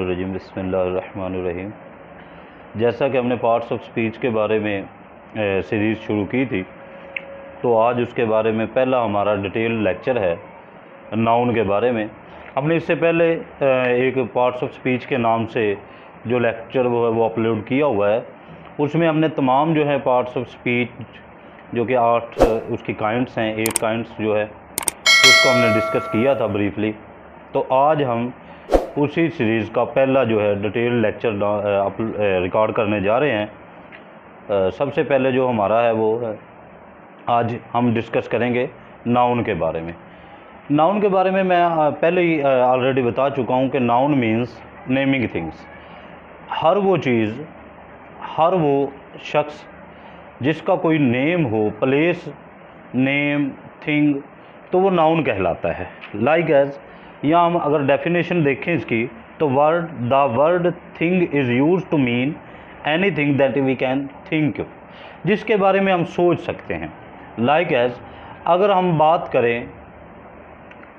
शैतानिर्रजीम बिस्मिल्लाहिर्रहमानिर्रहीम। जैसा कि हमने पार्ट्स ऑफ स्पीच के बारे में सीरीज़ शुरू की थी, तो आज उसके बारे में पहला हमारा डिटेल लेक्चर है नाउन के बारे में। हमने इससे पहले एक पार्ट्स ऑफ स्पीच के नाम से जो लेक्चर वो अपलोड किया हुआ है, उसमें हमने तमाम जो है पार्ट्स ऑफ स्पीच जो कि 8 उसकी काइंड्स हैं, 8 काइंड्स जो है उसको हमने डिस्कस किया था ब्रीफली। तो आज हम उसी सीरीज़ का पहला जो है डिटेल लेक्चर रिकॉर्ड करने जा रहे हैं। सबसे पहले जो हमारा है वो है, आज हम डिस्कस करेंगे नाउन के बारे में। नाउन के बारे में मैं पहले ही ऑलरेडी बता चुका हूँ कि नाउन मीन्स नेमिंग थिंग्स। हर वो चीज़, हर वो शख्स जिसका कोई नेम हो, प्लेस, नेम, थिंग, तो वो नाउन कहलाता है। लाइक एज यहाँ हम अगर डेफिनेशन देखें इसकी, तो the word thing is use to mean anything that we can think, जिसके बारे में हम सोच सकते हैं। लाइक एज अगर हम बात करें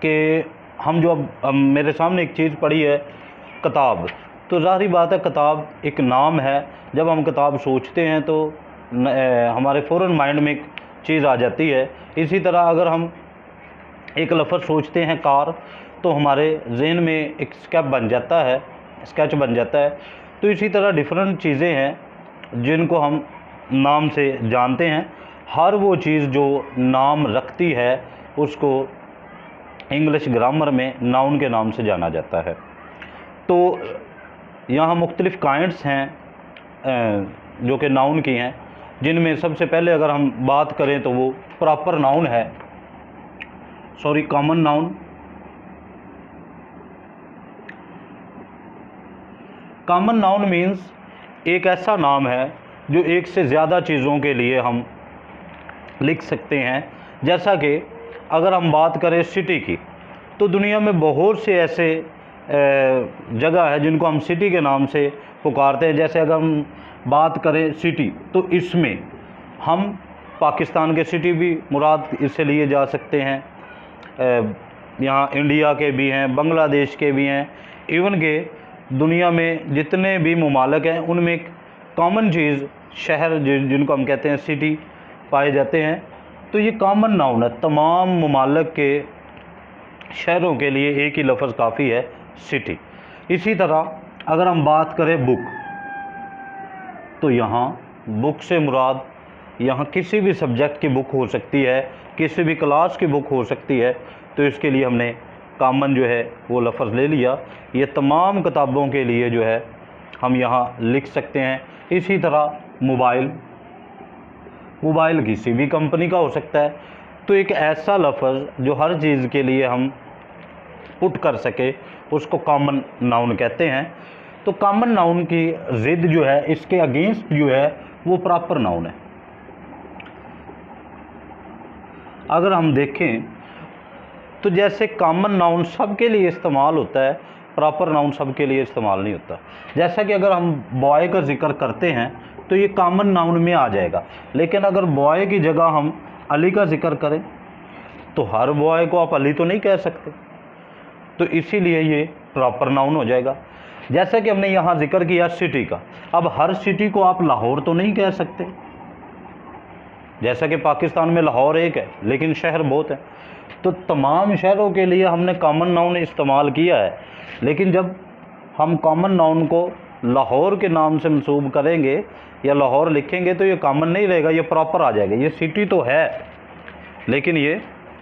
कि हम जो अब मेरे सामने एक चीज़ पड़ी है किताब, तो ज़ाहिर बात है किताब एक नाम है। जब हम किताब सोचते हैं तो हमारे फ़ौरन माइंड में एक चीज़ आ जाती है। इसी तरह अगर हम एक लफ्ज़ सोचते हैं कार, तो हमारे जहन में एक स्केच बन जाता है। तो इसी तरह डिफरेंट चीज़ें हैं जिनको हम नाम से जानते हैं। हर वो चीज़ जो नाम रखती है उसको इंग्लिश ग्रामर में नाउन के नाम से जाना जाता है। तो यहाँ मुख्तलिफ़ काइंड्स हैं जो कि नाउन की हैं, जिनमें सबसे पहले अगर हम बात करें तो वो प्रॉपर नाउन है, common noun. Common noun means एक ऐसा नाम है जो एक से ज़्यादा चीज़ों के लिए हम लिख सकते हैं। जैसा कि अगर हम बात करें सिटी की, तो दुनिया में बहुत से ऐसे जगह है जिनको हम सिटी के नाम से पुकारते हैं। जैसे अगर हम बात करें सिटी, तो इसमें हम पाकिस्तान के सिटी भी मुराद इससे लिए जा सकते हैं, यहाँ इंडिया के भी हैं, बांग्लादेश के भी हैं, इवन के दुनिया में जितने भी ममालिक हैं उनमें एक कॉमन चीज़ शहर जिनको हम कहते हैं सिटी पाए जाते हैं। तो ये कॉमन नाउन है, तमाम ममालिक के शहरों के लिए एक ही लफ्ज़ काफ़ी है, सिटी। इसी तरह अगर हम बात करें बुक, तो यहाँ बुक से मुराद यहाँ किसी भी सब्जेक्ट की बुक हो सकती है, किसी भी क्लास की बुक हो सकती है। तो इसके लिए हमने कॉमन जो है वो लफ्ज़ ले लिया। ये तमाम किताबों के लिए जो है हम यहाँ लिख सकते हैं। इसी तरह मोबाइल किसी भी कंपनी का हो सकता है। तो एक ऐसा लफ्ज़ जो हर चीज़ के लिए हम पुट कर सके, उसको कॉमन नाउन कहते हैं। तो कॉमन नाउन की ज़िद जो है, इसके अगेंस्ट जो है वो प्रॉपर नाउन है। अगर हम देखें तो जैसे कॉमन नाउन सबके लिए इस्तेमाल होता है, प्रॉपर नाउन सबके लिए इस्तेमाल नहीं होता। जैसा कि अगर हम बॉय का जिक्र करते हैं तो ये कॉमन नाउन में आ जाएगा, लेकिन अगर बॉय की जगह हम अली का जिक्र करें तो हर बॉय को आप अली तो नहीं कह सकते, तो इसीलिए ये प्रॉपर नाउन हो जाएगा। जैसा कि हमने यहाँ जिक्र किया सिटी का, अब हर सिटी को आप लाहौर तो नहीं कह सकते। जैसा कि पाकिस्तान में लाहौर एक है लेकिन शहर बहुत हैं, तो तमाम शहरों के लिए हमने कॉमन नाउन इस्तेमाल किया है। लेकिन जब हम कॉमन नाउन को लाहौर के नाम से मंसूब करेंगे या लाहौर लिखेंगे तो ये कॉमन नहीं रहेगा, ये प्रॉपर आ जाएगा। ये सिटी तो है लेकिन ये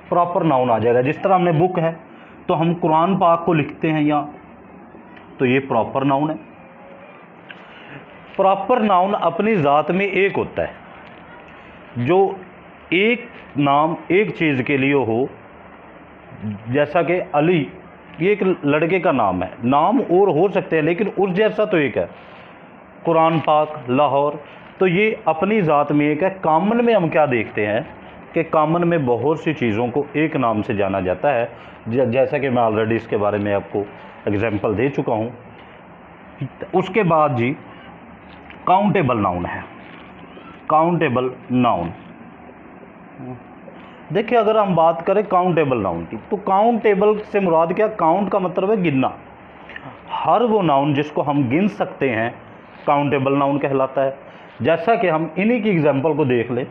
प्रॉपर नाउन आ जाएगा। जिस तरह हमने बुक है तो हम कुरान पाक को लिखते हैं यहाँ, तो ये प्रॉपर नाउन है। प्रॉपर नाउन अपनी ज़ात में एक होता है, जो एक नाम एक चीज़ के लिए हो। जैसा कि अली, ये एक लड़के का नाम है, नाम और हो सकते हैं लेकिन उस जैसा तो एक है। कुरान पाक, लाहौर, तो ये अपनी ज़ात में एक है। कॉमन में हम क्या देखते हैं कि कॉमन में बहुत सी चीज़ों को एक नाम से जाना जाता है। जैसा कि मैं ऑलरेडी इसके बारे में आपको एग्जांपल दे चुका हूँ। उसके बाद जी काउंटेबल नाउन है। काउंटेबल नाउन, देखिए अगर हम बात करें काउंटेबल नाउन की, तो काउंटेबल से मुराद क्या, काउंट का मतलब है गिनना। हर वो नाउन जिसको हम गिन सकते हैं काउंटेबल नाउन कहलाता है। जैसा कि हम इन्हीं की एग्जांपल को देख लें,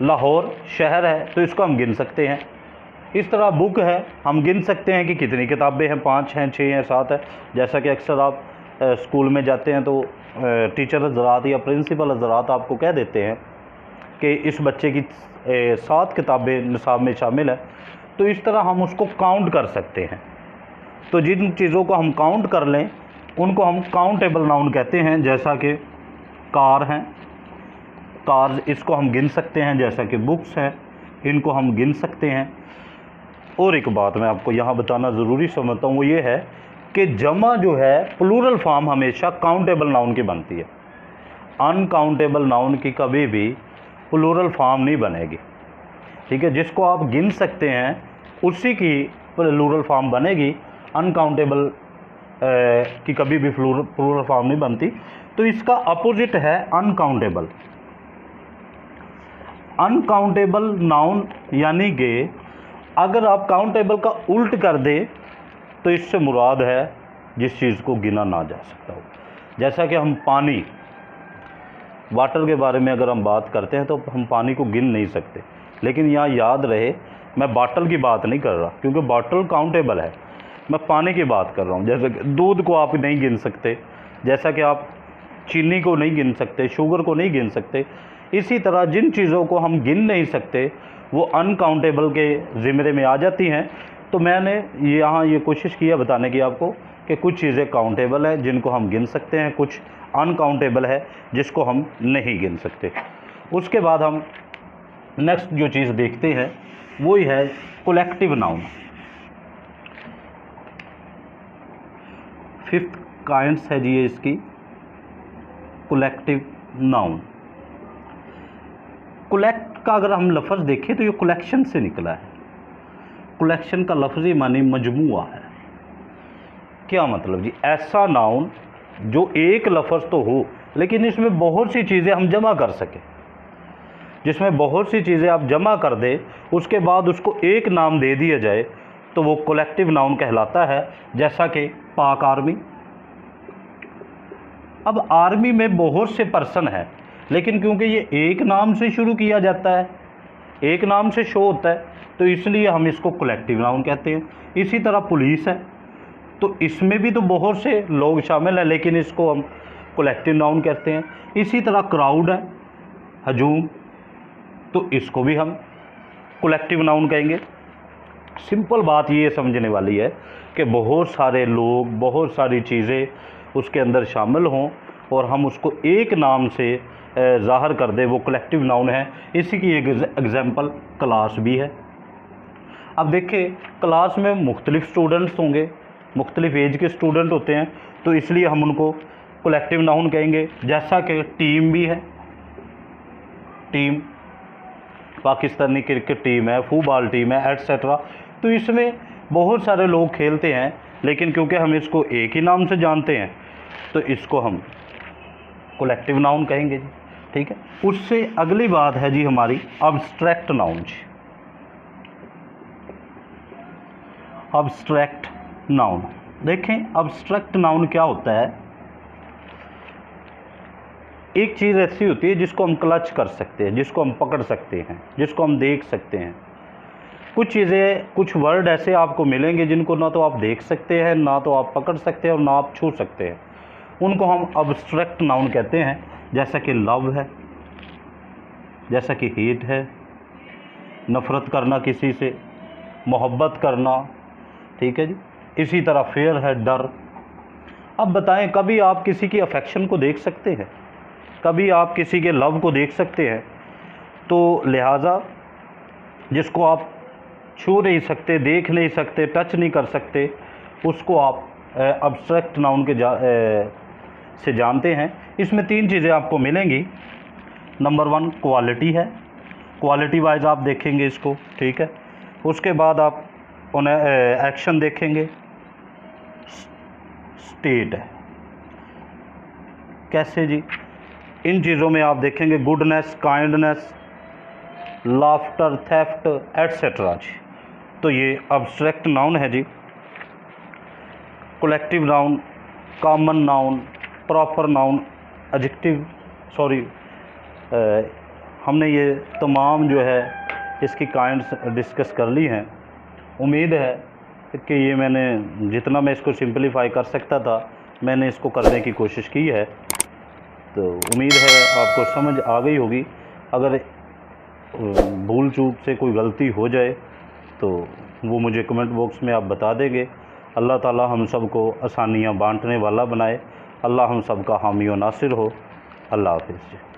लाहौर शहर है तो इसको हम गिन सकते हैं। इस तरह बुक है, हम गिन सकते हैं कि कितनी किताबें हैं, 5 हैं, 6 हैं, 7 है। जैसा कि अक्सर आप स्कूल में जाते हैं तो टीचर हज़रात या प्रिंसिपल हज़रात आपको कह देते हैं कि इस बच्चे की 7 किताबें निसाब में शामिल है। तो इस तरह हम उसको काउंट कर सकते हैं। तो जिन चीज़ों को हम काउंट कर लें उनको हम काउंटेबल नाउन कहते हैं। जैसा कि कार हैं, कार्स इसको हम गिन सकते हैं। जैसा कि बुक्स हैं, इनको हम गिन सकते हैं। और एक बात मैं आपको यहाँ बताना ज़रूरी समझता हूँ, वो ये है कि जमा जो है प्लूरल फॉर्म हमेशा काउंटेबल नाउन की बनती है। अनकाउंटेबल नाउन की कभी भी प्लूरल फॉर्म नहीं बनेगी, ठीक है। जिसको आप गिन सकते हैं उसी की प्लूरल फॉर्म बनेगी, अनकाउंटेबल की कभी भी प्लूरल फॉर्म नहीं बनती। तो इसका अपोजिट है अनकाउंटेबल। अनकाउंटेबल नाउन यानी कि अगर आप काउंटेबल का उल्ट कर दे तो इससे मुराद है जिस चीज़ को गिना ना जा सकता हो। जैसा कि हम पानी, वाटर के बारे में अगर हम बात करते हैं तो हम पानी को गिन नहीं सकते, लेकिन यहाँ याद रहे मैं बॉटल की बात नहीं कर रहा, क्योंकि बॉटल काउंटेबल है। मैं पानी की बात कर रहा हूँ। जैसे कि दूध को आप नहीं गिन सकते, जैसा कि आप चीनी को नहीं गिन सकते, शुगर को नहीं गिन सकते। इसी तरह जिन चीज़ों को हम गिन नहीं सकते वो अनकाउंटेबल के ज़िम्मे में आ जाती हैं। तो मैंने यहाँ ये कोशिश किया बताने की आपको कि कुछ चीज़ें काउंटेबल है जिनको हम गिन सकते हैं, कुछ अनकाउंटेबल है जिसको हम नहीं गिन सकते। उसके बाद हम नेक्स्ट जो चीज़ देखते हैं वही है कलेक्टिव नाउन। 5th काइंड्स है जी ये इसकी, कलेक्टिव नाउन। कलेक्ट का अगर हम लफ्ज़ देखें तो ये कलेक्शन से निकला है। कलेक्शन का लफ्ज़ी मानी मजमुआ है। क्या मतलब जी? ऐसा नाउन जो एक लफ्ज़ तो हो लेकिन इसमें बहुत सी चीज़ें हम जमा कर सकें। जिसमें बहुत सी चीज़ें आप जमा कर दे, उसके बाद उसको एक नाम दे दिया जाए तो वो कलेक्टिव नाउन कहलाता है। जैसा कि पाक आर्मी। अब आर्मी में बहुत से पर्सन हैं, लेकिन क्योंकि ये एक नाम से शुरू किया जाता है, एक नाम से शो होता है, तो इसलिए हम इसको कलेक्टिव नाउन कहते हैं। इसी तरह पुलिस है, तो इसमें भी तो बहुत से लोग शामिल हैं, लेकिन इसको हम कलेक्टिव नाउन कहते हैं। इसी तरह क्राउड है, हजूम, तो इसको भी हम कलेक्टिव नाउन कहेंगे। सिंपल बात ये समझने वाली है कि बहुत सारे लोग, बहुत सारी चीज़ें उसके अंदर शामिल हों और हम उसको एक नाम से ज़ाहिर कर दे, वो कलेक्टिव नाउन है। इसी की एक एग्जांपल क्लास भी है। अब देखिए, क्लास में मुख्तलिफ़ स्टूडेंट्स होंगे, मुख्तलिफ़ एज के स्टूडेंट होते हैं, तो इसलिए हम उनको कलेक्टिव नाउन कहेंगे। जैसा कि टीम भी है, टीम पाकिस्तानी क्रिकेट टीम है, फुटबॉल टीम है, एट्सेट्रा। तो इसमें बहुत सारे लोग खेलते हैं, लेकिन क्योंकि हम इसको एक ही नाम से जानते हैं तो इसको हम कलेक्टिव नाउन कहेंगे जी, ठीक है। उससे अगली बात है जी हमारी अब्स्ट्रैक्ट नाउन जी। अब्स्ट्रैक्ट नाउन देखें, अब्स्ट्रैक्ट नाउन क्या होता है? एक चीज़ ऐसी होती है जिसको हम क्लच कर सकते हैं, जिसको हम पकड़ सकते हैं, जिसको हम देख सकते हैं। कुछ चीज़ें, कुछ वर्ड ऐसे आपको मिलेंगे जिनको ना तो आप देख सकते हैं, ना तो आप पकड़ सकते हैं और ना आप छू सकते हैं। उनको हम अब्स्ट्रैक्ट नाउन कहते हैं। जैसा कि लव है, जैसा कि हेट है, नफ़रत करना किसी से, मोहब्बत करना, ठीक है जी। इसी तरह फेयर है, डर। अब बताएं, कभी आप किसी की अफेक्शन को देख सकते हैं, कभी आप किसी के लव को देख सकते हैं, तो लिहाजा जिसको आप छू नहीं सकते, देख नहीं सकते, टच नहीं कर सकते, उसको आप अब्स्ट्रैक्ट नाउन के से जानते हैं। इसमें 3 चीज़ें आपको मिलेंगी। नंबर 1 क्वालिटी है, क्वालिटी वाइज आप देखेंगे इसको, ठीक है। उसके बाद आप उन्हें एक्शन देखेंगे, स्टेट है। कैसे जी? इन चीज़ों में आप देखेंगे goodness, kindness, laughter, theft, etcetera जी। तो ये अब्स्ट्रैक्ट नाउन है जी। Collective noun common noun, proper noun, adjective, sorry, हमने ये तमाम जो है इसकी काइंड्स डिस्कस कर ली हैं। उम्मीद है कि ये मैंने जितना मैं इसको सिंपलीफाई कर सकता था मैंने इसको करने की कोशिश की है। तो उम्मीद है आपको समझ आ गई होगी। अगर भूल चूक से कोई गलती हो जाए तो वो मुझे कमेंट बॉक्स में आप बता देंगे। अल्लाह ताला हम सब को आसानियाँ बांटने वाला बनाए। अल्लाह हम सब का हामी व नासिर हो। अल्लाह हाफिज़।